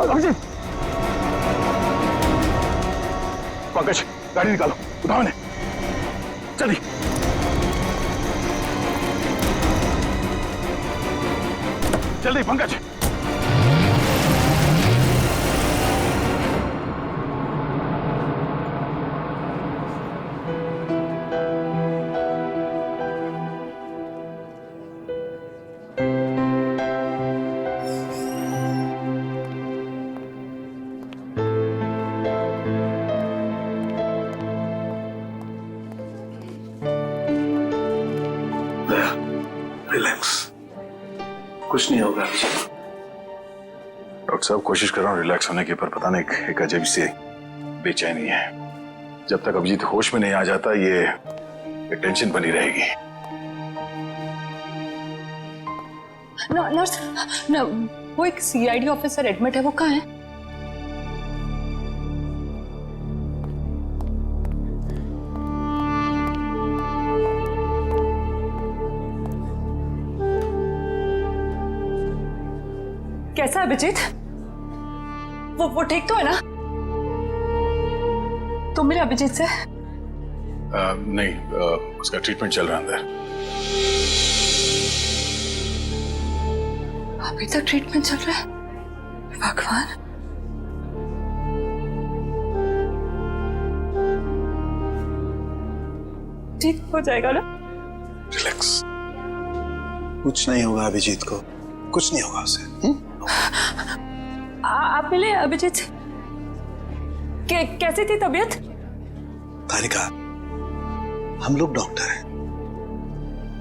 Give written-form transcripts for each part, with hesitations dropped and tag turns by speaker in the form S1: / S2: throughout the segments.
S1: अभिजीत, पंकज गाड़ी निकालो, उठाओ इन्हें, चलिए। जल्दी पंकज।
S2: रिलैक्स, कुछ नहीं होगा।
S1: डॉक्टर साहब कोशिश कर रहा हूँ रिलैक्स होने की, पर पता नहीं एक अजीब सी बेचैनी है। जब तक अभिजीत होश में नहीं आ जाता ये टेंशन बनी रहेगी।
S3: नर्स, वो एक सीआईडी ऑफिसर एडमिट है, वो कहाँ है? कैसा है अभिजीत? वो ठीक तो है ना? तुम मिले अभिजीत से?
S1: नहीं, उसका ट्रीटमेंट चल रहा है अंदर।
S3: अभी तक ट्रीटमेंट चल रहा है? भगवान। ठीक हो जाएगा ना?
S2: रिलैक्स, कुछ नहीं होगा अभिजीत को, कुछ नहीं होगा उसे।
S3: आप मिले अभिजीत से? कैसी थी तबीयत?
S2: तारिका, हम लोग डॉक्टर हैं,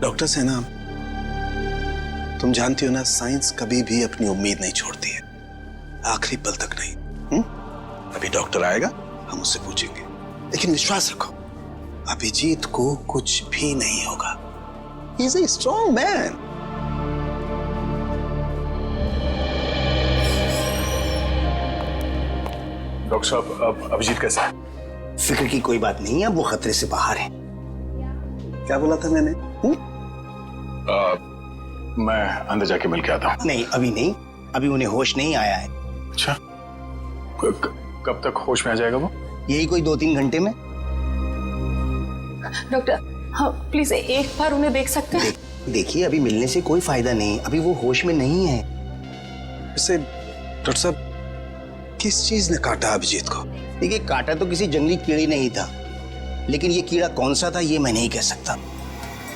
S2: डॉक्टर से ना, तुम जानती हो ना, साइंस कभी भी अपनी उम्मीद नहीं छोड़ती है, आखिरी पल तक नहीं। अभी डॉक्टर आएगा, हम उससे पूछेंगे, लेकिन विश्वास रखो अभिजीत को कुछ भी नहीं होगा। He is a strong man.
S1: Doctor साहब अब अभिजीत कैसा है?
S4: फिक्र की कोई बात नहीं है, अब वो खतरे से बाहर है।
S2: क्या बोला था मैंने?
S1: मैं अंदर जाके मिल के आता हूँ।
S4: नहीं अभी नहीं, अभी उन्हें होश नहीं आया है।
S1: अच्छा, कब तक होश में आ जाएगा वो?
S4: यही कोई 2-3 घंटे में।
S3: डॉक्टर, हाँ प्लीज एक बार उन्हें देख सकते हैं?
S4: देखिए अभी मिलने से कोई फायदा नहीं, अभी वो होश में नहीं है।
S2: वैसे डॉक्टर साहब, किस चीज ने काटा अभिजीत को?
S4: देखिए काटा तो किसी जंगली कीड़े नहीं था, लेकिन ये कीड़ा कौन सा था ये मैं नहीं कह सकता।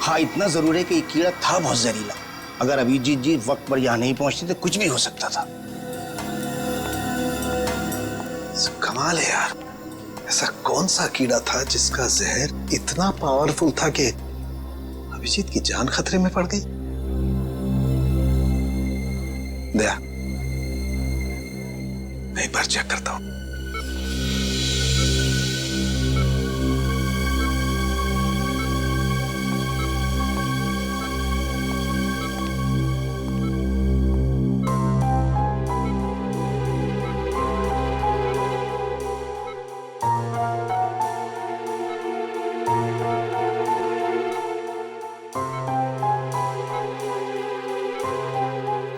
S4: हाँ इतना जरूर है कि ये कीड़ा था बहुत जहरीला। अगर अभिजीत जी वक्त पर यहाँ नहीं पहुंचते तो कुछ भी हो सकता था।
S2: कमाल है यार, ऐसा कौन सा कीड़ा था जिसका जहर इतना पावरफुल था कि अभिजीत की जान खतरे में पड़ गई? दया, मैं एक बार चेक करता हूं।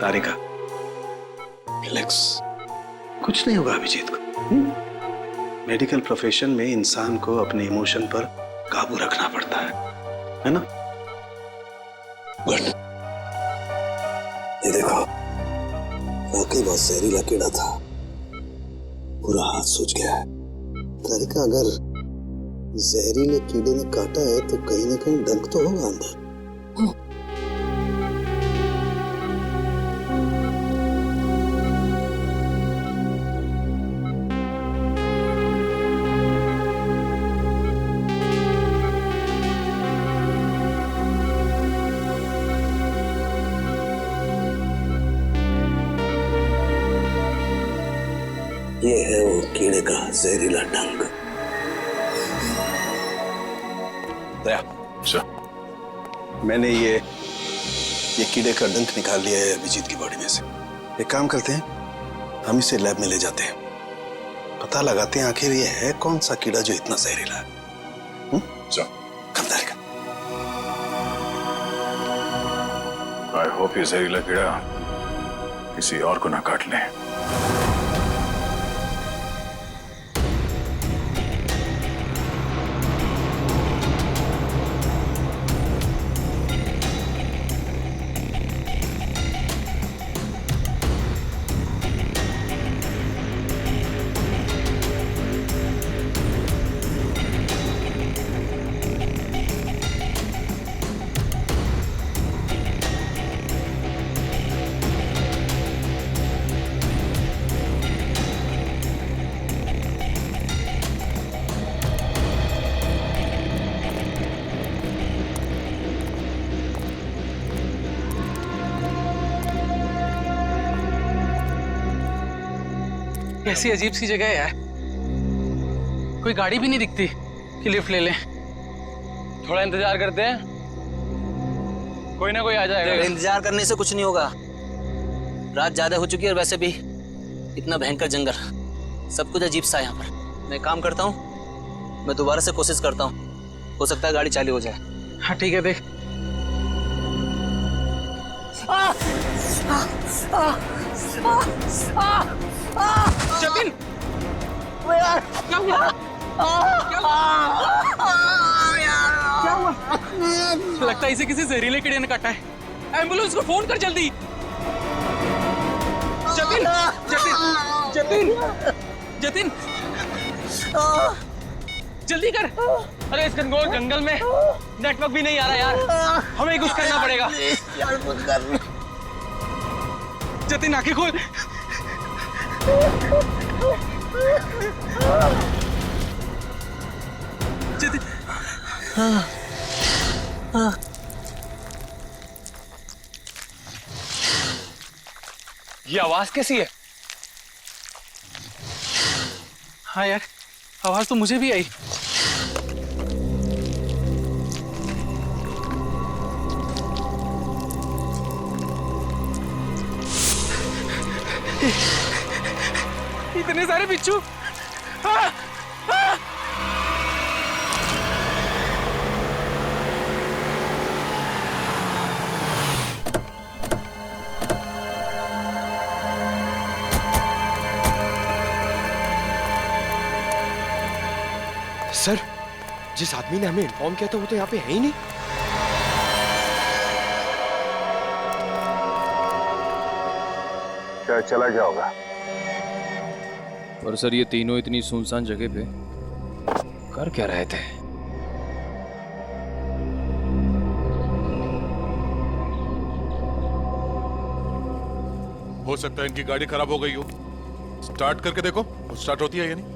S2: तारिका, रिलैक्स, कुछ नहीं होगा अभिजीत को। मेडिकल प्रोफेशन में इंसान को अपने इमोशन पर काबू रखना पड़ता है ना? गुड। ये देखो, वाकई बहुत जहरीला कीड़ा था, पूरा हाथ सूज गया है। तारिका, अगर जहरीले कीड़े ने काटा है तो कहीं ना कहीं डंक तो होगा अंदर। ये है वो कीड़े का जहरीला डंक। दया, मैंने ये कीड़े का डंक निकाल लिया है अभिजीत की बॉडी में से। एक काम करते हैं, हम इसे लैब में ले जाते हैं, पता लगाते हैं आखिर ये है कौन सा कीड़ा जो इतना जहरीला है। कम तारिका।
S1: आई होप ये जहरीला कीड़ा किसी और को ना काट ले।
S5: कैसी अजीब सी जगह है यार, कोई गाड़ी भी नहीं दिखती कि लिफ्ट ले लें। थोड़ा इंतजार करते हैं, कोई ना कोई आ जाएगा।
S6: इंतजार करने से कुछ नहीं होगा, रात ज्यादा हो चुकी है और वैसे भी इतना भयंकर जंगल, सब कुछ अजीब सा है यहाँ पर। मैं काम करता हूँ, मैं दोबारा से कोशिश करता हूँ, हो सकता है गाड़ी चालू हो जाए।
S5: हाँ ठीक है, देख। जतिन, क्या हुआ? क्या हुआ? लगता है इसे किसी जहरीले कीड़े ने काटा है। एम्बुलेंस को फोन कर जल्दी। जतिन, जतिन, जतिन, जतिन, जल्दी कर। अरे इस घनघोर जंगल में नेटवर्क भी नहीं आ रहा यार, हमें कुछ करना पड़ेगा। जतिन आंखें खोल। जतिन, ये आवाज कैसी है? हाँ यार, आवाज तो मुझे भी आई। इतने सारे बिच्छू। हाँ, हाँ।
S7: सर, जिस आदमी ने हमें इन्फॉर्म किया था वो तो यहाँ पे है ही नहीं।
S1: क्या चला गया होगा?
S8: और सर ये तीनों इतनी सुनसान जगह पे कर क्या रहे थे?
S9: हो सकता है इनकी गाड़ी खराब हो गई हो। स्टार्ट करके देखो, स्टार्ट होती है या नहीं।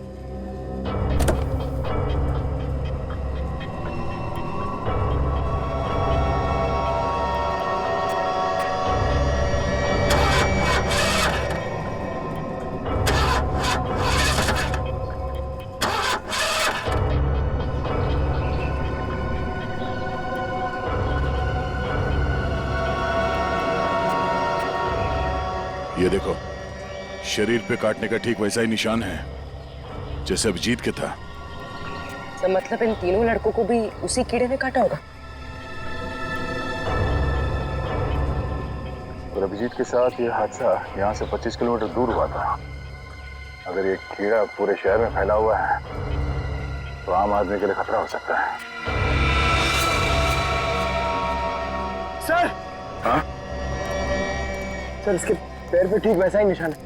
S9: ये देखो, शरीर पे काटने का ठीक वैसा ही निशान है जैसे अभिजीत के था।
S10: तो मतलब इन तीनों लड़कों को भी उसी कीड़े ने काटा होगा।
S1: और अभिजीत के साथ ये हादसा यहाँ से 25 किलोमीटर दूर हुआ था। अगर ये कीड़ा पूरे शहर में फैला हुआ है तो आम आदमी के लिए खतरा हो सकता है।
S7: सर,
S1: हाँ?
S7: सर इसके पैर पे ठीक वैसा ही निशान है।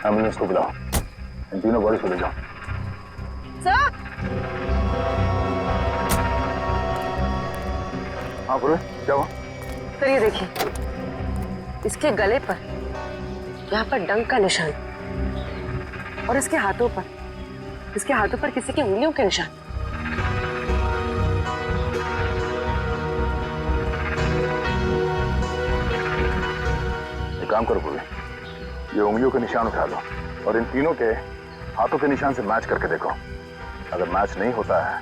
S1: एम्बुलेंस को बुलाओ, इन तीनों बॉडीज को ले जाओ।
S10: सर,
S1: हाँ पूरे, क्या हुआ?
S10: सर ये देखिए, इसके गले पर यहाँ पर डंक का निशान और इसके हाथों पर किसी की उंगलियों के निशान।
S1: एक काम करो पूरे, ये उंगलियों के निशान उठा लो और इन तीनों के हाथों के निशान से मैच करके देखो। अगर मैच नहीं होता है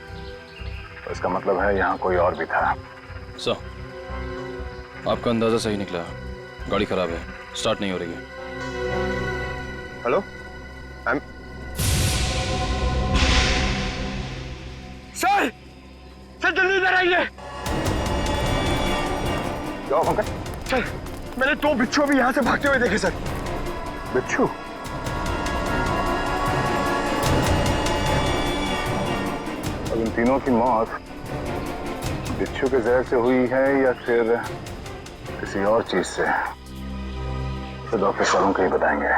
S1: तो इसका मतलब है यहाँ कोई और भी था।
S8: सर, आपका अंदाजा सही निकला, गाड़ी खराब है, स्टार्ट नहीं हो रही है।
S7: हेलो, सर,
S1: क्या हुआ पंकज?
S7: सर मैंने 2 बिच्छू अभी यहाँ से भागते हुए देखे सर।
S1: बिच्छू? अब इन तीनों की मौत बिच्छू के जहर से हुई है या फिर किसी और चीज से, तो डॉक्टर सालों के ही बताएंगे।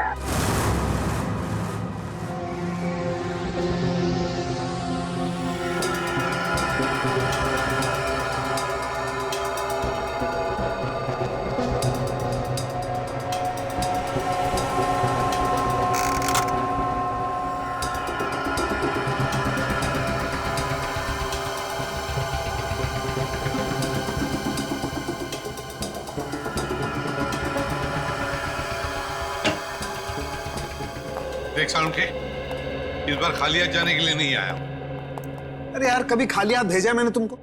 S11: देख सालुंखे, इस बार खाली हाथ जाने के लिए नहीं आया।
S2: अरे यार, कभी खाली हाथ भेजा है मैंने तुमको?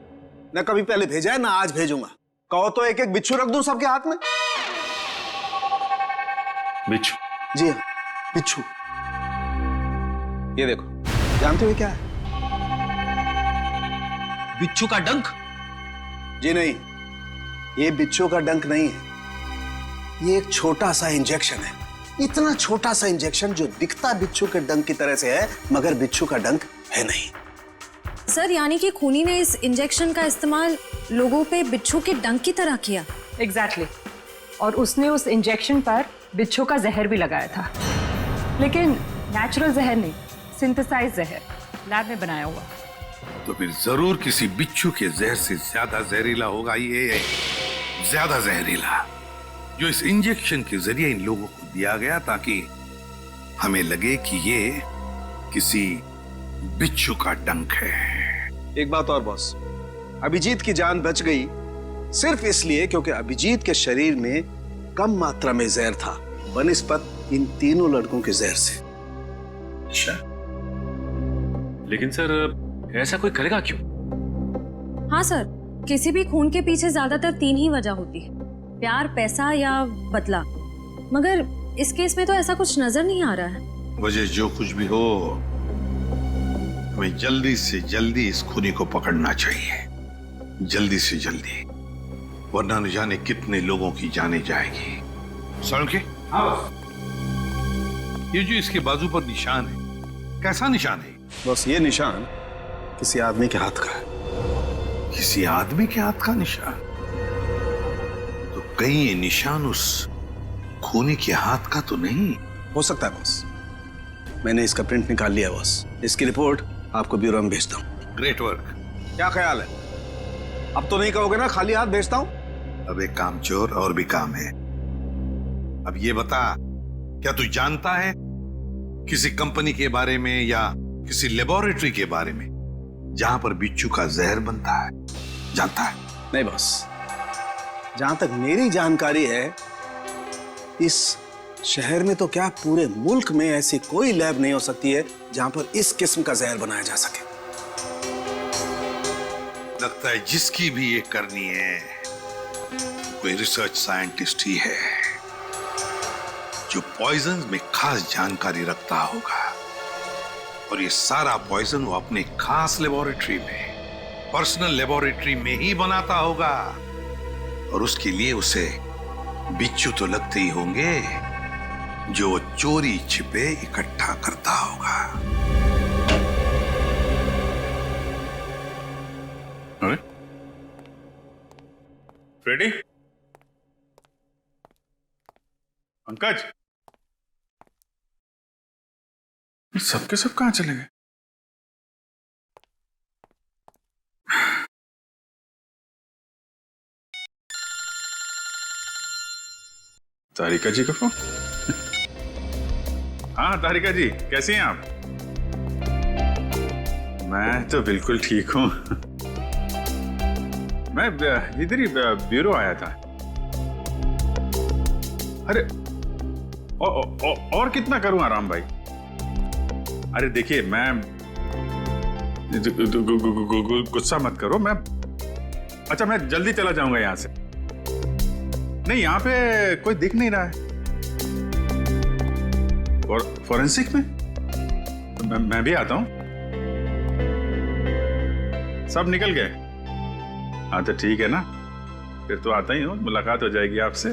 S2: ना कभी पहले भेजा है ना आज भेजूंगा। कहो तो एक एक बिच्छू रख दूं सबके हाथ में।
S11: बिच्छू?
S2: जी हाँ, बिच्छू। ये देखो, जानते हो क्या है?
S6: बिच्छू का डंक?
S2: जी नहीं, ये बिच्छू का डंक नहीं है। ये एक छोटा सा इंजेक्शन है। इतना छोटा सा इंजेक्शन जो दिखता बिच्छू के डंक की तरह से है, मगर बिच्छू का डंक है नहीं।
S12: सर, यानी कि खूनी ने इस इंजेक्शन का इस्तेमाल लोगों पे बिच्छू के डंक की तरह किया।
S3: एग्जैक्टली। और उसने उस इंजेक्शन पर बिच्छू का जहर भी लगाया था, लेकिन नेचुरल जहर नहीं, सिंथेसाइज जहर, लैब में बनाया हुआ।
S11: तो फिर जरूर किसी बिच्छू के जहर से ज्यादा जहरीला होगा ये, ज्यादा जहरीला, जो इस इंजेक्शन के जरिए इन लोगों को दिया गया ताकि हमें लगे कि ये किसी बिच्छू का डंक है।
S2: एक बात और बॉस, अभिजीत की जान बच गई सिर्फ इसलिए क्योंकि अभिजीत के शरीर में कम मात्रा में जहर था बनिस्बत इन तीनों लड़कों के जहर से।
S11: अच्छा,
S8: लेकिन सर ऐसा कोई करेगा क्यों?
S12: हाँ सर, किसी भी खून के पीछे ज्यादातर 3 ही वजह होती है, प्यार, पैसा या बदला। मगर इस केस में तो ऐसा कुछ नजर नहीं आ रहा है।
S11: वजह जो कुछ भी हो, हमें जल्दी से जल्दी इस खूनी को पकड़ना चाहिए, जल्दी से जल्दी, वरना न जाने कितने लोगों की जाने जाएगी। सालुंखे, ये जो इसके बाजू पर निशान है, कैसा निशान है?
S2: बस ये निशान किसी आदमी के हाथ का है।
S11: किसी आदमी के हाथ का निशान? तो कहीं ये निशान उस खूनी के हाथ का तो नहीं?
S2: हो सकता है बॉस, मैंने इसका प्रिंट निकाल लिया बॉस। इसकी रिपोर्ट आपको ब्यूरो में भेजता हूँ।
S11: Great work.
S2: क्या ख्याल है? अब तो नहीं कहोगे ना खाली हाथ भेजता हूँ?
S11: अब एक काम चोर और भी काम है। अब ये बता, क्या तू जानता है किसी कंपनी के बारे में या किसी लेबोरेटरी के बारे में जहां पर बिच्छू का जहर बनता है? जानता है?
S2: नहीं बॉस, जहां तक मेरी जानकारी है, इस शहर में तो क्या पूरे मुल्क में ऐसी कोई लैब नहीं हो सकती है जहां पर इस किस्म का जहर बनाया जा सके।
S11: लगता है जिसकी भी ये करनी है कोई रिसर्च साइंटिस्ट ही है जो पॉइजन में खास जानकारी रखता होगा, और ये सारा पॉइजन वो अपने खास लेबोरेटरी में, पर्सनल लेबोरेटरी में ही बनाता होगा, और उसके लिए उसे बिच्छू तो लगते ही होंगे जो वो चोरी छिपे इकट्ठा करता होगा।
S9: अरे फ्रेडी, पंकज, सबके सब कहां चले गए? तारिका जी का फोन। हाँ तारिका जी, कैसी हैं आप? मैं तो बिल्कुल ठीक हूं। मैं इधर ही ब्यूरो आया था। अरे और कितना करूं आराम भाई? अरे देखिए, मैं गुस्सा मत करो, मैं जल्दी चला जाऊंगा यहां से। नहीं, यहां पे कोई दिख नहीं रहा है। फॉरेंसिक में मैं भी आता हूं। सब निकल गए? हाँ तो ठीक है ना, फिर तो आता ही हूँ, मुलाकात हो जाएगी आपसे।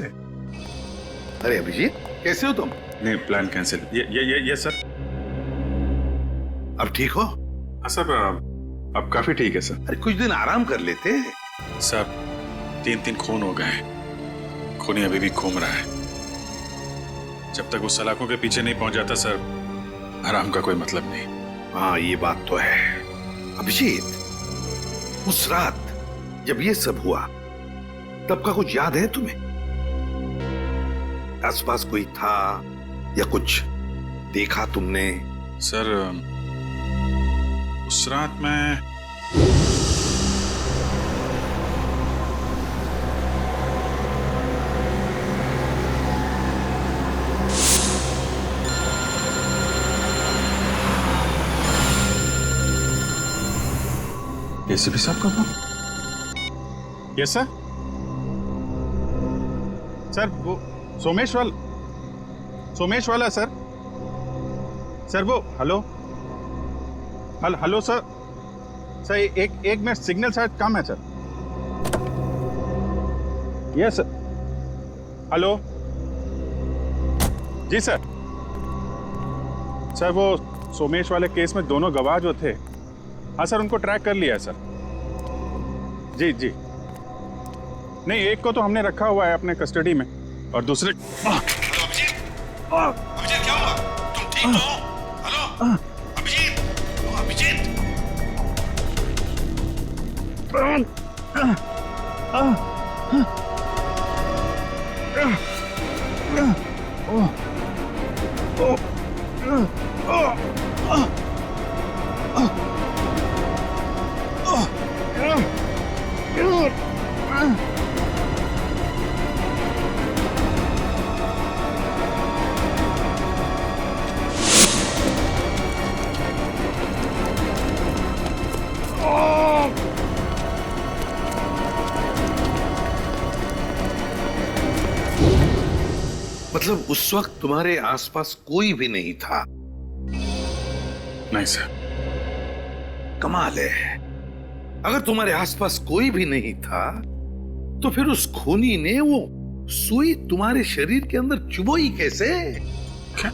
S11: अरे अभिजीत, कैसे हो तुम?
S9: नहीं, प्लान कैंसिल। ये सर।
S11: अब ठीक हो?
S9: हाँ सर, अब काफी ठीक है सर।
S11: अरे कुछ दिन आराम कर लेते।
S9: सर 3 खून हो गए, खूनी अभी भी घूम रहा है। जब तक वो सलाखों के पीछे नहीं पहुंच जाता सर, आराम का कोई मतलब नहीं।
S11: हाँ ये बात तो है। अभिजीत, उस रात जब ये सब हुआ तब का कुछ याद है तुम्हें? आसपास कोई था या कुछ देखा तुमने?
S9: सर उस रात मैं एसीपी साहब का फोन?
S13: Yes sir. सर वो सोमेश वाला सर। सर वो हेलो सर। सर एक मिनट, सिग्नल शायद कम है सर। Yes sir. हेलो जी सर। सर वो सोमेश वाले केस में दोनों गवाह जो थे, हाँ सर, उनको ट्रैक कर लिया है सर। जी जी। नहीं, एक को तो हमने रखा हुआ है अपने कस्टडी में और दूसरे।
S11: अभिजीत क्या हुआ? तुम ठीक तो हो? हेलो अभिजीत, अभिजीत। मतलब उस वक्त तुम्हारे आसपास कोई भी नहीं था?
S9: नहीं सर।
S11: कमाल है, अगर तुम्हारे आसपास कोई भी नहीं था तो फिर उस खूनी ने वो सुई तुम्हारे शरीर के अंदर चुभोई कैसे?
S9: क्या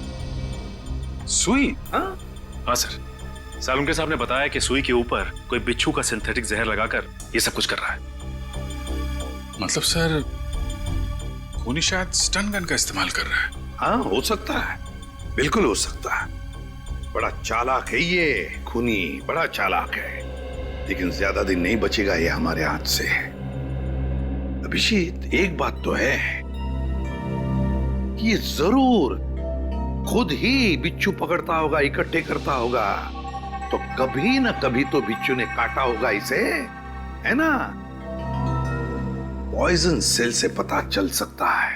S9: सुई?
S14: हाँ सर, सालुंके साहब ने बताया कि सुई के ऊपर कोई बिच्छू का सिंथेटिक जहर लगाकर ये सब कुछ कर रहा है।
S9: मतलब सर खूनी शायद स्टन गन का इस्तेमाल कर रहा है।
S11: हाँ हो सकता है, बिल्कुल हो सकता है। बड़ा चालाक है ये खूनी, बड़ा चालाक है, लेकिन ज्यादा दिन नहीं बचेगा ये हमारे हाथ से। अभिजीत, एक बात तो है कि ये जरूर खुद ही बिच्छू पकड़ता होगा, इकट्ठे करता होगा, तो कभी ना कभी तो बिच्छू ने काटा होगा इसे, है ना? पॉइजन सेल से पता चल सकता है।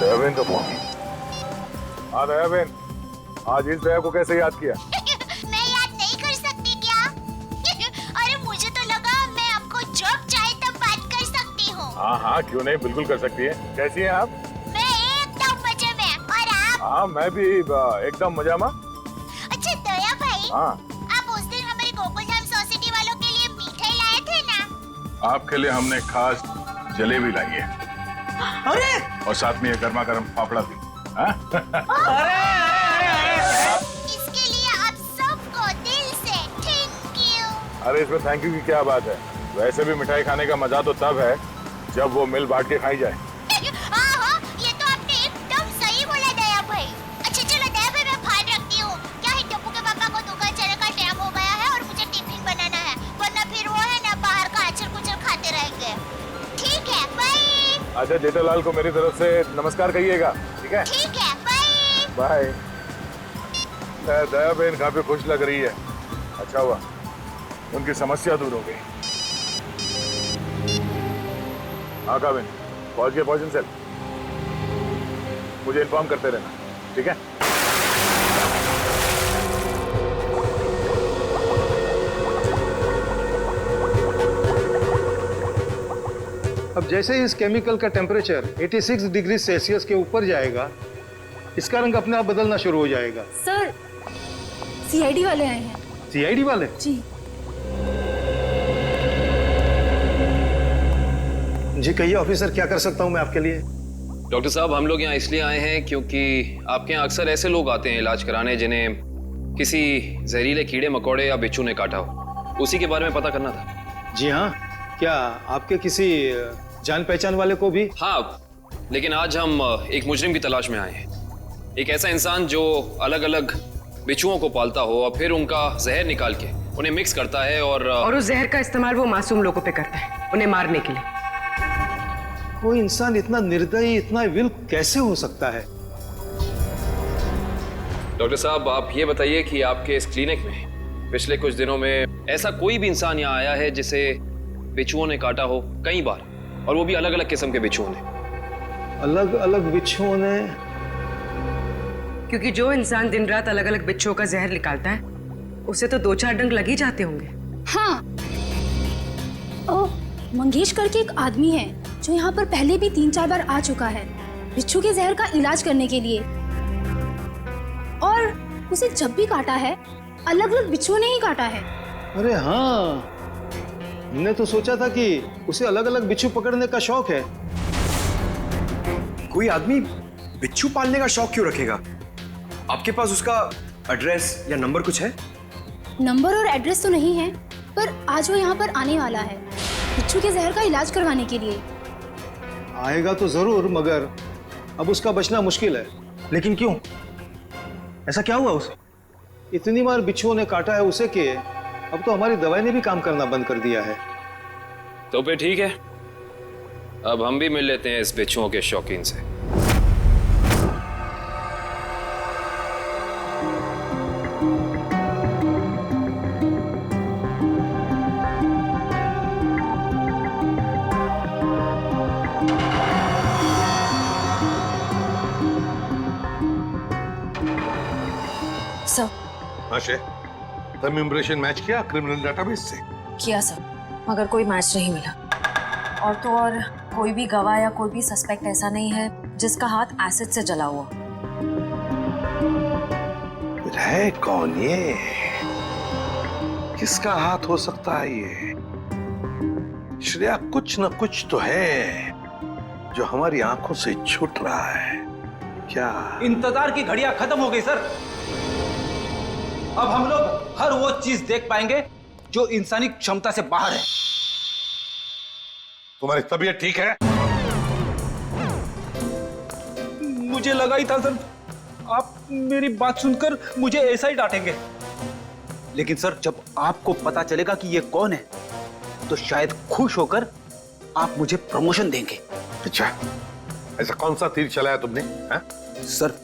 S1: दयाबेन का फोन। हाँ दयाबेन, आज इस दया को कैसे याद किया?
S15: मैं याद नहीं कर सकती क्या? अरे मुझे तो लगा मैं आपको जब चाहे तब बात कर सकती हूँ।
S1: हाँ हाँ क्यों नहीं, बिल्कुल कर सकती है। कैसी हैं आप?
S15: मैं एकदम मजे में, और आप?
S1: हाँ मैं भी एकदम मजा में।
S15: अच्छा दया भाई,
S1: हाँ
S15: आप उस दिन हमारे गोकुलधाम सोसाइटी वालों के लिए मिठाई लाए थे ना?
S1: आपके लिए हमने खास जलेबी लाई है।
S6: अरे
S1: और साथ में ये गर्मा गर्म फाफड़ा भी।
S15: इसके लिए आप सबको दिल से थैंक यू।
S1: अरे इसमें थैंक यू की क्या बात है? वैसे भी मिठाई खाने का मजा तो तब है जब वो मिल बांट के खाई जाए।
S15: हाँ, ये तो आपने एकदम सही बोला दया भाई। अच्छा चलो दया भाई, मैं फोन रखती हूँ। क्या है, टप्पू के पापा को दुकान चलने का टाइम हो गया है और मुझे टिफिन बनाना है, वरना फिर वो है ना बाहर का अचर कुचर खाते रहेंगे। ठीक है, बाय।
S1: अच्छा जेठालाल को मेरी तरफ से नमस्कार कहिएगा, ठीक है?
S15: ठीक है, बाय।
S1: बाय। दया बहन काफी खुश लग रही है। अच्छा हुआ उनकी समस्या दूर हो गई। हाँ काबिन, पहुंच गए पॉइजन सेल। मुझे इन्फॉर्म करते रहना, ठीक है?
S16: अब जैसे ही इस केमिकल का टेम्परेचर 86 डिग्री सेल्सियस के ऊपर जाएगा, इसका रंग अपने आप बदलना शुरू हो जाएगा।
S12: सर
S17: सीआईडी वाले आए हैं।
S16: सीआईडी वाले?
S17: जी।
S16: जी कहिए ऑफिसर, क्या कर सकता हूँ मैं आपके लिए?
S8: डॉक्टर साहब, हम लोग यहाँ इसलिए आए हैं क्योंकि आपके यहाँ अक्सर ऐसे लोग आते हैं इलाज कराने जिन्हें किसी जहरीले कीड़े मकोड़े या बिच्छू ने काटा हो। उसी के बारे में पता करना था।
S16: जी हाँ, क्या आपके किसी जान पहचान वाले को भी?
S8: हाँ, लेकिन आज हम एक मुजरिम की तलाश में आए हैं। एक ऐसा इंसान जो अलग अलग बिच्छुओं को पालता हो और फिर उनका जहर निकाल के उन्हें मिक्स करता है और
S10: उस जहर का इस्तेमाल वो मासूम लोगों पे करता है, उन्हें मारने के लिए।
S16: कोई इंसान इतना निर्दयी, इतना विल कैसे हो सकता है?
S8: डॉक्टर साहब, आप ये बताइए कि आपके इस क्लिनिक में पिछले कुछ दिनों में ऐसा कोई भी इंसान यहाँ आया है जिसे बिच्छुओं ने काटा हो कई बार, और वो भी अलग अलग किस्म के बिच्छुओं ने?
S16: अलग अलग बिच्छुओं ने?
S10: क्योंकि जो इंसान दिन रात अलग अलग बिच्छुओं का जहर निकालता है उसे तो 2-4 डंक लग ही जाते होंगे।
S17: हाँ, ओ मंगेश करके एक आदमी है जो यहाँ पर पहले भी 3-4 बार आ चुका है बिच्छू के जहर का इलाज करने के लिए, और उसे जब भी काटा है अलग अलग बिच्छुओं ने ही काटा है।
S16: अरे हाँ, हमने तो सोचा था कि उसे अलग अलग बिच्छू पकड़ने का शौक है।
S7: कोई आदमी बिच्छू पालने का शौक क्यों रखेगा? आपके पास उसका एड्रेस या नंबर कुछ है?
S17: नंबर और एड्रेस तो नहीं है, पर आज वो यहाँ पर आने वाला है बिच्छू के जहर का इलाज करवाने के लिए।
S16: आएगा तो जरूर, मगर अब उसका बचना मुश्किल है।
S4: लेकिन क्यों? ऐसा क्या हुआ उसे?
S16: इतनी बार बिच्छुओं ने काटा है उसे कि अब तो हमारी दवाई ने भी काम करना बंद कर दिया है।
S8: तो फिर ठीक है, अब हम भी मिल लेते हैं इस बिच्छुओं के शौकीन से।
S11: आशे, तुम इम्प्रेशन मैच किया क्रिमिनल डेटाबेस से?
S12: किया सर, मगर कोई मैच नहीं मिला। और तो और कोई भी गवाह या कोई भी सस्पेक्ट ऐसा नहीं है जिसका हाथ एसिड से जला हुआ।
S11: है कौन ये? किसका हाथ हो सकता है ये? श्रेया, कुछ न कुछ तो है जो हमारी आंखों से छूट रहा है। क्या?
S18: इंतजार की घड़ियां खत्म हो गई सर। अब हम लोग हर वो चीज देख पाएंगे जो इंसानी क्षमता से बाहर है।
S11: तुम्हारी तबीयत ठीक है?
S18: मुझे लगा ही था सर, आप मेरी बात सुनकर मुझे ऐसा ही डांटेंगे, लेकिन सर जब आपको पता चलेगा कि ये कौन है तो शायद खुश होकर आप मुझे प्रमोशन देंगे।
S11: अच्छा, ऐसा कौन सा तीर चलाया तुमने? हा?
S18: सर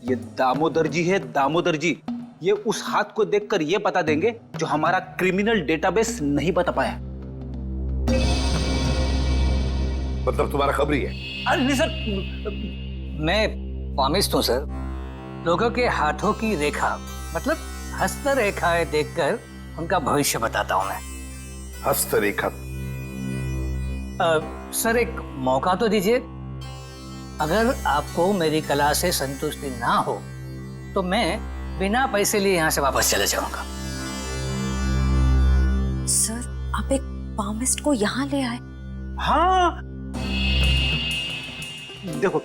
S18: ये दामोदर जी है, दामोदर जी। ये उस हाथ को देखकर ये बता देंगे जो हमारा क्रिमिनल डेटाबेस नहीं बता पाया।
S11: मतलब तुम्हारा खबरी है?
S6: अरे नहीं सर, मैं पामिस्ट हूँ सर। लोगों के हाथों की रेखा, मतलब हस्तरेखाएं देखकर उनका भविष्य बताता हूँ मैं।
S11: हस्तरेखा?
S6: सर एक मौका तो दीजिए। अगर आपको मेरी कला से संतुष्टि ना हो तो मैं बिना पैसे लिए यहाँ से वापस चले जाऊंगा।
S12: सर आप एक पामिस्ट को यहाँ ले आए?
S18: हाँ, देखो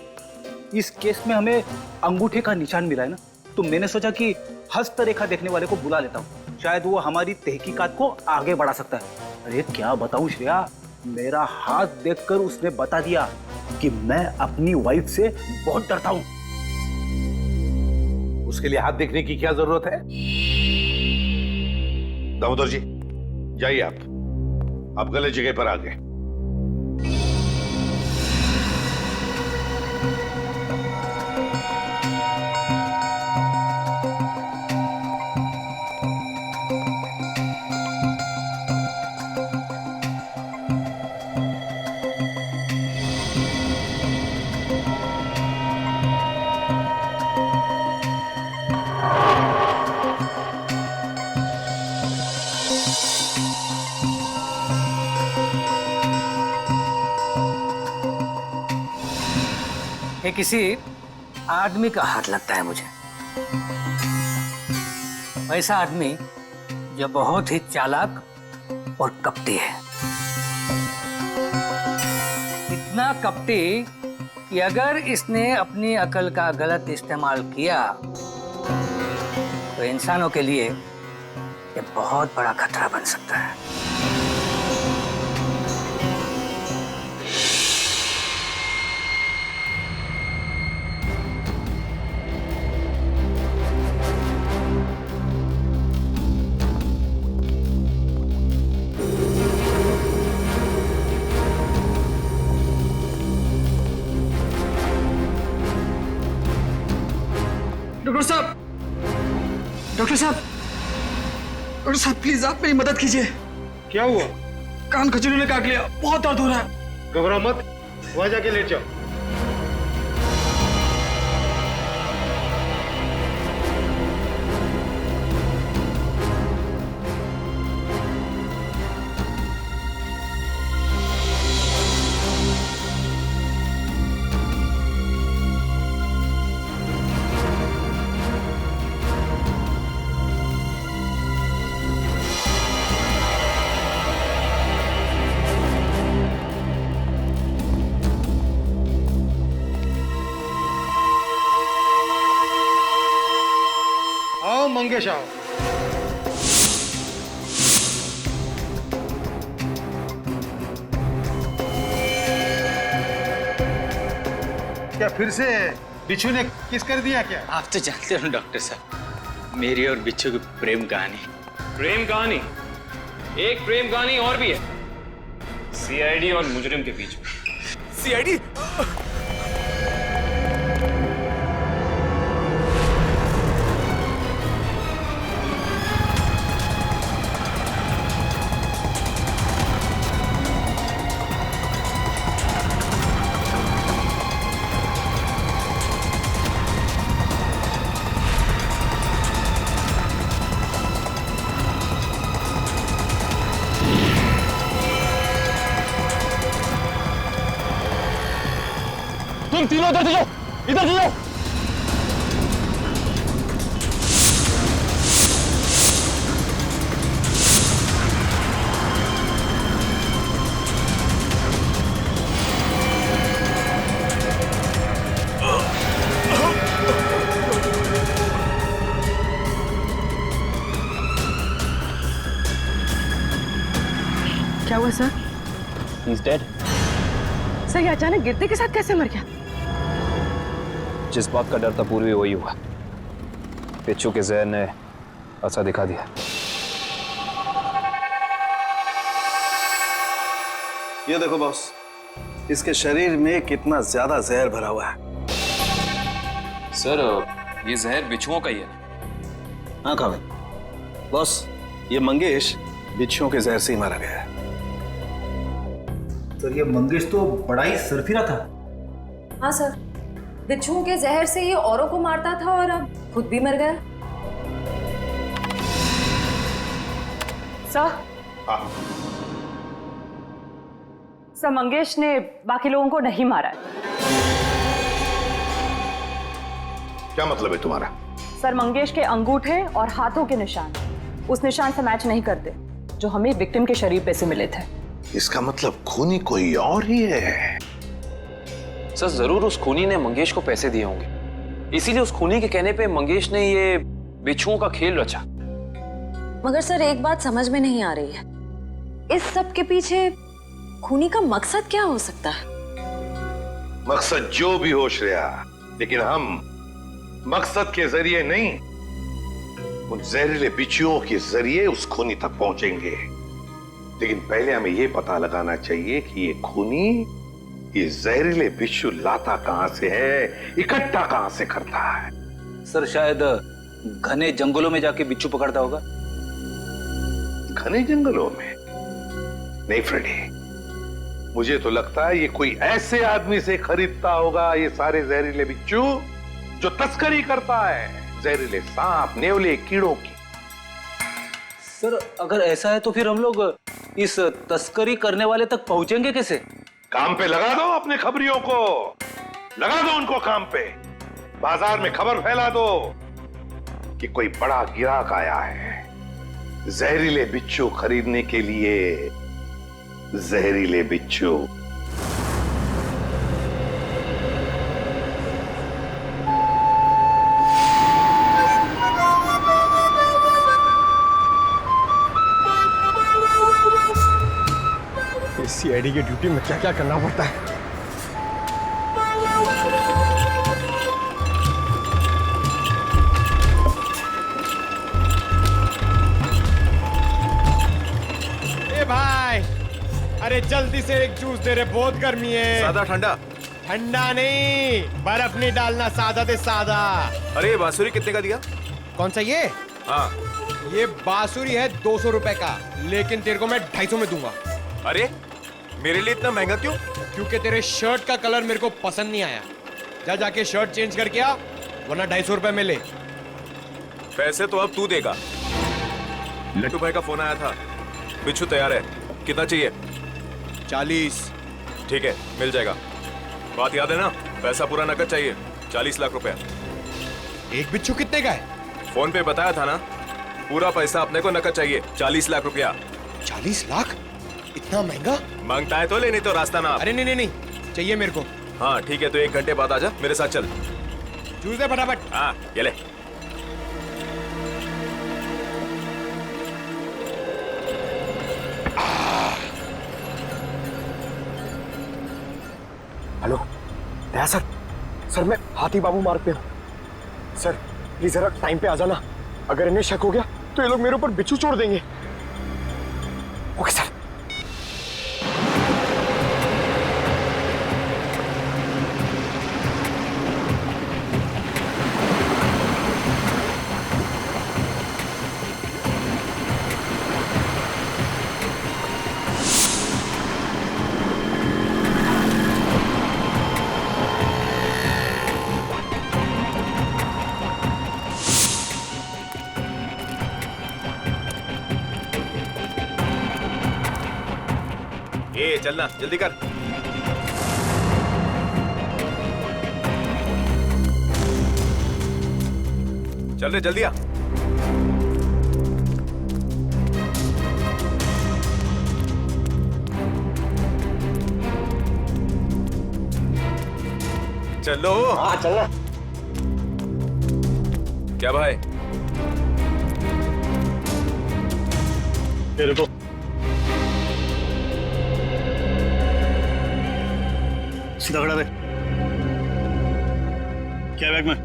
S18: इस केस में हमें अंगूठे का निशान मिला है ना, तो मैंने सोचा कि हस्तरेखा देखने वाले को बुला लेता हूँ, शायद वो हमारी तहकीकात को आगे बढ़ा सकता है। अरे क्या बताऊं श्रेया, मेरा हाथ देखकर उसने बता दिया कि मैं अपनी वाइफ से बहुत डरता हूं।
S11: उसके लिए हाथ देखने की क्या जरूरत है? दामोदर जी, जाइए आप गलत जगह पर आ गए।
S6: ये किसी आदमी का हाथ लगता है मुझे।
S19: वैसा आदमी जो बहुत ही चालाक और कपटी है। इतना कपटी कि अगर इसने अपनी अकल का गलत इस्तेमाल किया तो इंसानों के लिए ये बहुत बड़ा खतरा बन सकता है।
S20: डॉक्टर साहब, डॉक्टर साहब, डॉक्टर साहब प्लीज आप मेरी मदद कीजिए।
S16: क्या हुआ?
S20: कान खजूरी ने काट लिया, बहुत दर्द हो रहा है।
S16: घबराओ मत, वहां जाके लेट जाओ। आओ मंगेश आओ। क्या फिर से बिच्छू ने किस कर दिया क्या?
S19: आप तो जानते हो डॉक्टर साहब, मेरी और बिच्छू की प्रेम कहानी।
S8: प्रेम कहानी? एक प्रेम कहानी और भी है, सीआईडी और मुजरिम के बीच में।
S20: सीआईडी?
S5: तुम तीनों इधर से जाओ, इधर से जाओ।
S10: क्या हुआ सर?
S6: He's dead.
S10: सर ये अचानक गिरने के साथ कैसे मर गया?
S6: जिस बात का डर था पूर्वी वही हुआ। बिच्छू के जहर ने असर दिखा दिया।
S2: ये देखो बॉस, इसके शरीर में कितना ज्यादा जहर भरा हुआ है।
S8: सर ये जहर बिच्छुओं का ही है।
S2: हाँ काबिल बॉस, ये मंगेश बिच्छुओं के जहर से ही मारा गया है।
S18: सर ये मंगेश तो बड़ा ही सरफिरा था।
S12: हाँ सर, बिच्छुओं के जहर से ये औरों को मारता था और अब खुद भी मर गया।
S3: सर, सर मंगेश ने बाकी लोगों को नहीं मारा है।
S11: क्या मतलब है तुम्हारा?
S3: सर मंगेश के अंगूठे और हाथों के निशान उस निशान से मैच नहीं करते जो हमें विक्टिम के शरीर पे से मिले थे।
S11: इसका मतलब खूनी कोई और ही है।
S8: सर जरूर उस खूनी ने मंगेश को पैसे दिए होंगे, इसीलिए उस खूनी के कहने पे मंगेश ने ये बिच्छुओं का खेल रचा।
S12: मगर सर एक बात समझ में नहीं आ रही है, इस सब के पीछे खूनी का मकसद क्या हो सकता है?
S11: मकसद जो भी हो श्रेया, लेकिन हम मकसद के जरिए नहीं, उन जहरीले बिच्छुओं के जरिए उस खूनी तक पहुंचेंगे। लेकिन पहले हमें यह पता लगाना चाहिए कि ये खूनी ये जहरीले बिच्छू लाता कहां से है, इकट्ठा कहां से करता है।
S18: सर शायद घने जंगलों में जाके बिच्छू पकड़ता होगा।
S11: घने जंगलों में? नहीं फ्रेडी, मुझे तो लगता है ये कोई ऐसे आदमी से खरीदता होगा ये सारे जहरीले बिच्छू जो तस्करी करता है, जहरीले सांप, नेवले, कीड़ों की।
S18: सर अगर ऐसा है तो फिर हम लोग इस तस्करी करने वाले तक पहुंचेंगे कैसे?
S11: काम पे लगा दो अपने खबरियों को, लगा दो उनको काम पे, बाजार में खबर फैला दो कि कोई बड़ा गिराक आया है जहरीले बिच्छू खरीदने के लिए। जहरीले बिच्छू।
S21: सीआईडी की ड्यूटी में क्या क्या करना पड़ता है। ए भाई, अरे जल्दी से एक जूस दे रे, बहुत गर्मी है।
S7: सादा ठंडा?
S21: ठंडा नहीं, बर्फ नहीं डालना, सादा दे सादा।
S7: अरे बांसुरी कितने का दिया?
S21: कौन सा ये?
S7: हाँ,
S21: ये बांसुरी है 200 रुपए का, लेकिन तेरे को मैं 250 में दूंगा।
S7: अरे मेरे लिए इतना महंगा क्यों?
S21: क्योंकि तेरे शर्ट का कलर मेरे को पसंद नहीं आया। जा जाके शर्ट चेंज करके आ, वरना 250 रुपए में ले।
S7: पैसे तो अब तू देगा। लट्टू भाई का फोन आया था, बिच्छू तैयार है। कितना चाहिए? 40। ठीक है, मिल जाएगा। बात याद है ना, पैसा पूरा नकद चाहिए। 40 लाख रुपए।
S21: एक बिच्छू कितने का है?
S7: फोन पे बताया था ना, पूरा पैसा अपने को नकद चाहिए। 40 लाख रुपया।
S21: 40 लाख? इतना महंगा?
S7: मांगता है तो ले, नहीं तो रास्ता ना।
S21: अरे नहीं नहीं नहीं, चाहिए मेरे को।
S7: हाँ ठीक है, तो 1 घंटे बाद आजा, मेरे साथ चल।
S21: जूस दे फटाफट।
S7: हाँ ये ले।
S21: हेलो दया सर, सर मैं हाथी बाबू मार्ग पे हूँ। सर प्लीज जरा टाइम पे आ जाना, अगर इन्हें शक हो गया तो ये लोग मेरे ऊपर बिच्छू छोड़ देंगे। Okay sir.
S7: ए चलना, जल्दी कर। चल रे, जल्दी आ। चलो।
S21: हाँ चलना।
S7: क्या भाई?
S21: ये रुको।
S2: सीधा खड़ा रहे। क्या बैग में?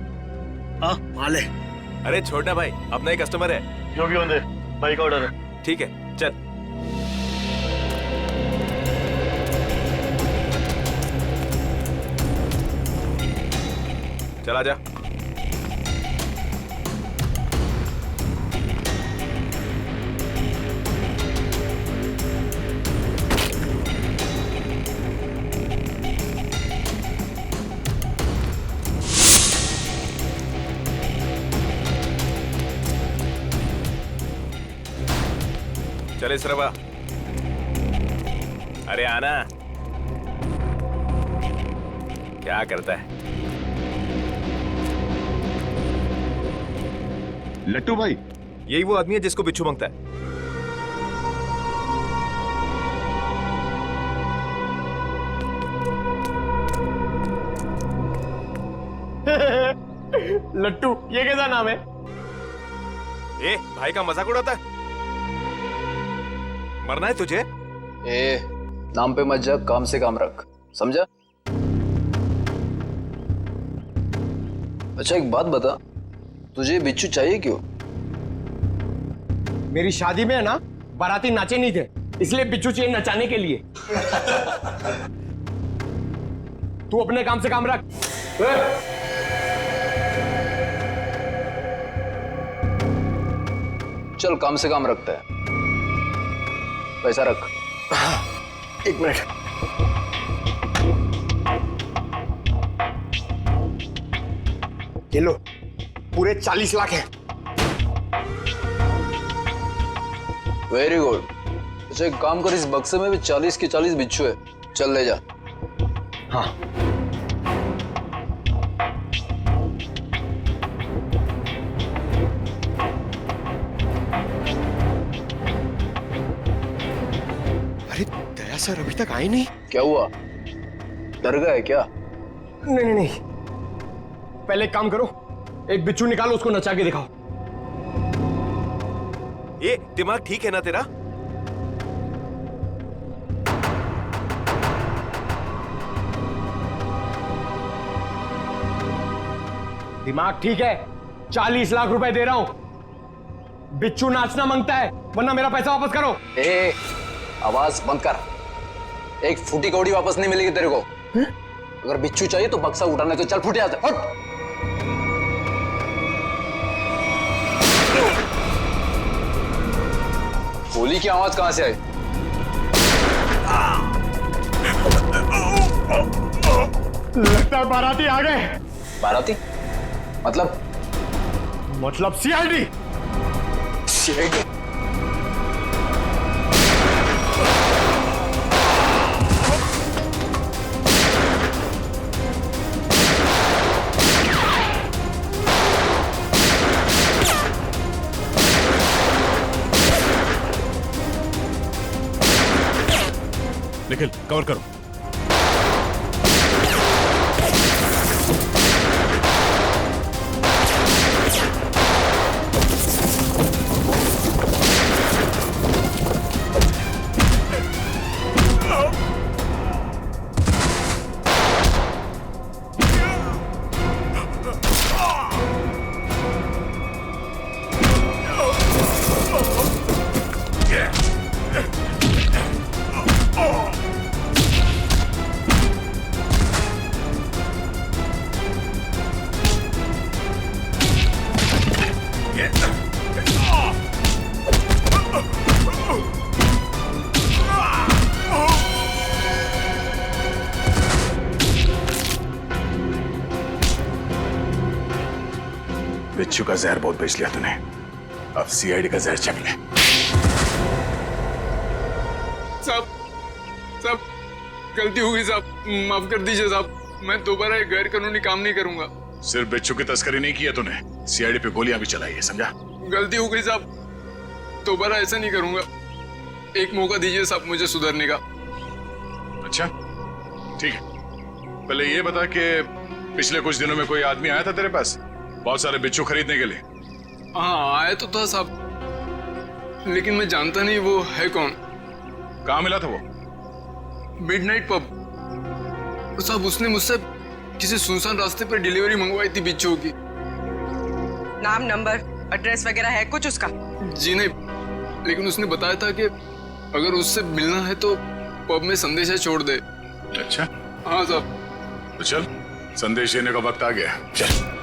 S2: हाँ माल है।
S7: अरे छोड़ना भाई, अपना ही कस्टमर है।
S2: जो भी होंगे, भाई का ऑर्डर है।
S7: ठीक है चल। चला जा। चले सरवा। अरे आना। क्या करता है?
S21: लट्टू भाई,
S7: यही वो आदमी है जिसको बिच्छू मांगता है।
S21: लट्टू, ये कैसा नाम है?
S7: ए भाई का मजाक उड़ाता है? मरना है तुझे?
S8: ए नाम पे मत जा, काम से काम रख, समझा? अच्छा एक बात बता, तुझे बिच्छू चाहिए क्यों?
S21: मेरी शादी में है ना, बाराती नाचे नहीं थे, इसलिए बिच्छू चाहिए नचाने के लिए। तू अपने काम से काम रख।
S8: चल काम से काम रखता है, पैसा रख।
S21: 1 मिनट। ये लो, पूरे 40 लाख हैं।
S8: Very good. अच्छा एक काम कर, इस बक्से में भी 40 के 40 बिच्छू है, चल ले जा।
S21: हाँ अरे दया सर अभी तक आए नहीं।
S2: क्या हुआ, डर गए क्या?
S21: नहीं नहीं नहीं, पहले एक काम करो, एक बिच्छू निकालो, उसको नचा के दिखाओ।
S7: ये दिमाग ठीक है ना तेरा?
S21: दिमाग ठीक है, 40 लाख रुपए दे रहा हूं। बिच्छू नाचना मांगता है, वरना मेरा पैसा वापस करो।
S2: ए, आवाज बंद कर। एक फूटी कौड़ी वापस नहीं मिलेगी तेरे को। अगर बिच्छू चाहिए तो बक्सा उठाने, तो चल फूटे यहाँ से, हट। गोली की आवाज कहां से आई?
S21: लगता है बाराती आ गए।
S2: बाराती? मतलब
S21: सीआईडी।
S2: सीआईडी?
S7: निखिल कवर करो।
S1: बिच्छू का जहर बहुत बेच लिया तूने, अब सीआईडी का जहर चख ले।
S13: साहब गलती हो गई साहब, माफ कर दीजिए साहब, मैं दोबारा एक गैर कानूनी काम नहीं करूंगा।
S1: सिर्फ बिच्छू की तस्करी नहीं किया तूने, सीआईडी पे गोलियां भी चलाई है, समझा?
S13: गलती हो गई साहब, दोबारा ऐसा नहीं करूंगा। एक मौका दीजिए साहब मुझे सुधरने का।
S1: अच्छा ठीक है, पहले ये बता कि पिछले कुछ दिनों में कोई आदमी आया था तेरे पास बहुत सारे बिच्छू खरीदने के लिए?
S13: हाँ आया तो था साहब, लेकिन मैं जानता नहीं वो है कौन।
S1: कहाँ मिला था वो?
S13: मिडनाइट पब साहब, उसने मुझसे किसी सुनसान रास्ते पर डिलीवरी मंगवाई थी बिच्छू की।
S10: नाम, नंबर, एड्रेस वगैरह है कुछ उसका?
S13: जी नहीं, लेकिन उसने बताया था कि अगर उससे मिलना है तो पब में संदेशा छोड़ दे।
S1: अच्छा
S13: हाँ साहब।
S1: तो चल, संदेश देने का वक्त आ गया, चल।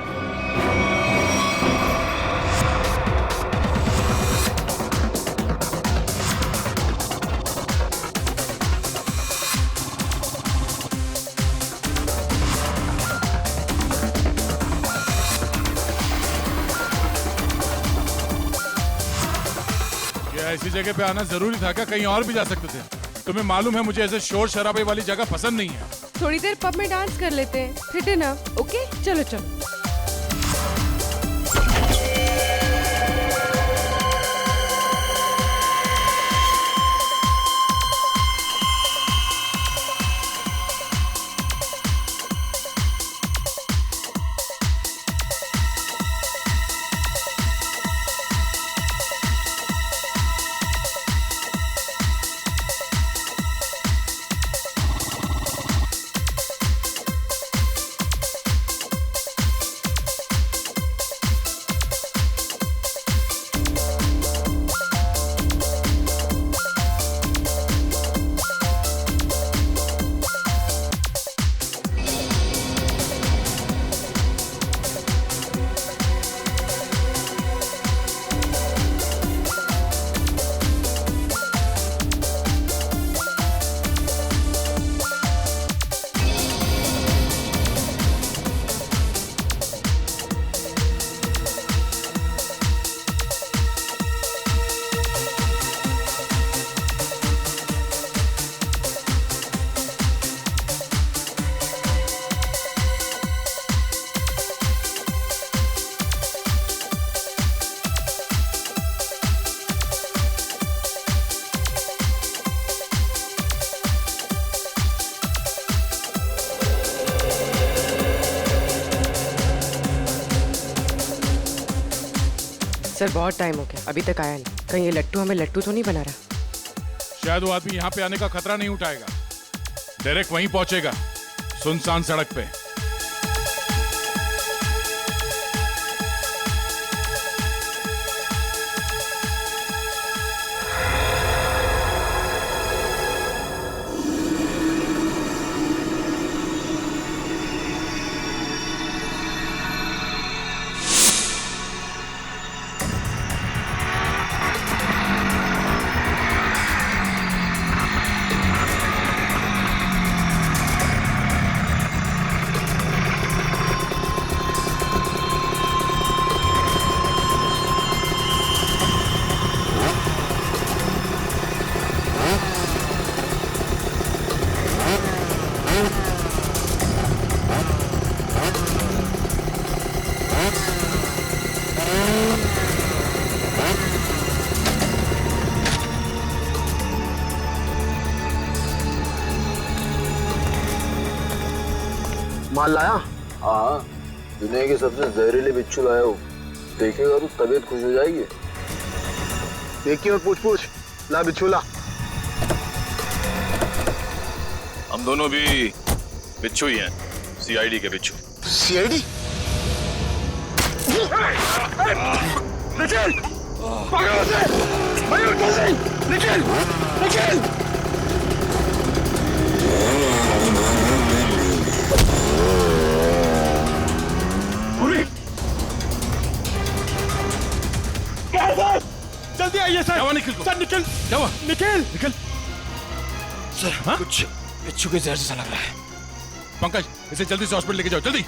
S22: ऐसी जगह पे आना जरूरी था क्या? कहीं और भी जा सकते थे। तुम्हें मालूम है मुझे ऐसे शोर शराबे वाली जगह पसंद नहीं है।
S23: थोड़ी देर पब में डांस कर लेते हैं, फिर डिनर। ओके चलो चलो।
S20: सर बहुत टाइम हो गया, अभी तक आया नहीं। कहीं ये लट्टू हमें लट्टू तो नहीं बना रहा?
S22: शायद वो आदमी यहाँ पे आने का खतरा नहीं उठाएगा, डायरेक्ट वहीं पहुंचेगा, सुनसान सड़क पे।
S21: माल लाया?
S1: हाँ, दुनिया के सबसे जहरीले बिच्छू लाया हूँ। देखेगा तो तबीयत खुश हो जाएगी।
S21: देखिए और पूछ ला बिच्छू ला।
S7: हम दोनों भी बिच्छू ही हैं, सीआईडी के बिच्छू।
S21: सीआईडी? निखिल! पकड़ो उसे! मयूर कैसे? निखिल!
S22: जल्दी आइए सर। निखिल को। सर निखिल। निखिल।
S21: सर हाँ? कुछ बिच्छू के जहर जैसा लग रहा है।
S22: पंकज, इसे जल्दी से हॉस्पिटल लेके जाओ, जल्दी।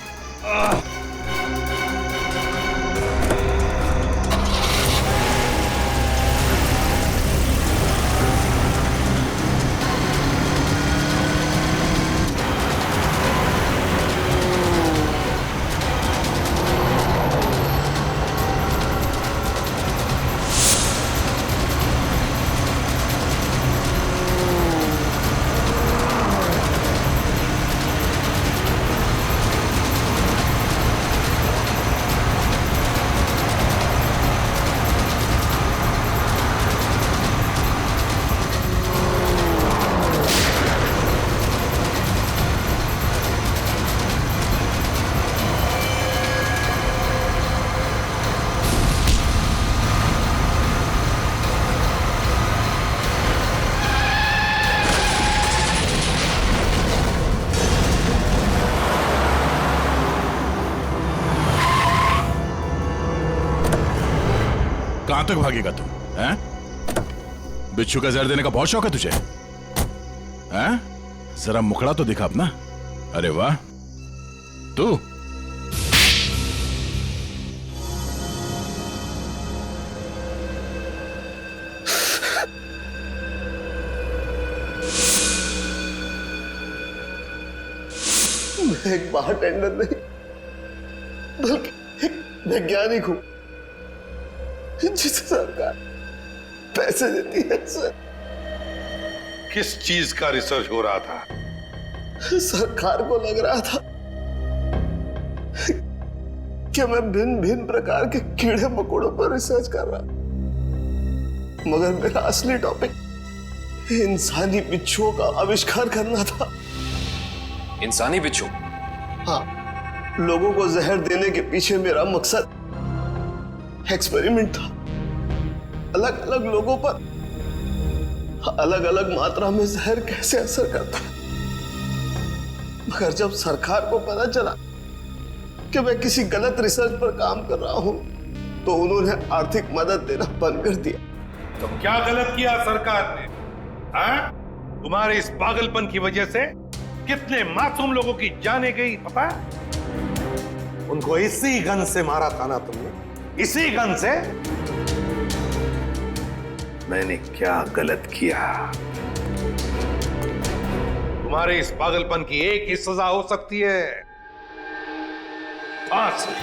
S22: कहां तक भागेगा तू? हैं? बिच्छू का जहर देने का बहुत शौक है तुझे? हैं? जरा मुखड़ा तो दिखा अपना। अरे वाह, तू
S21: मैं एक बारटेंडर नहीं बल्कि एक वैज्ञानिक हूं जिसे सरकार पैसे देती है। सर,
S11: किस चीज का रिसर्च हो रहा था?
S21: सरकार को लग रहा था कि मैं भिन्न भिन्न प्रकार के कीड़े मकोड़ों पर रिसर्च कर रहा, मगर मेरा असली टॉपिक इंसानी बिच्छुओं का आविष्कार करना था।
S8: इंसानी बिच्छू?
S21: हाँ, लोगों को जहर देने के पीछे मेरा मकसद एक्सपेरिमेंट था। अलग अलग लोगों पर अलग अलग मात्रा में जहर कैसे असर करता है। मगर जब सरकार को पता चला कि मैं किसी गलत रिसर्च पर काम कर रहा हूं, तो उन्होंने आर्थिक मदद देना बंद कर दिया।
S11: तो क्या गलत किया सरकार ने? हाँ? तुम्हारे इस पागलपन की वजह से कितने मासूम लोगों की जाने गई पता है? उनको इसी गन से मारा था ना तुमने? इसी गन से? मैंने क्या गलत किया? तुम्हारे इस पागलपन की एक ही सजा हो सकती है, फांसी।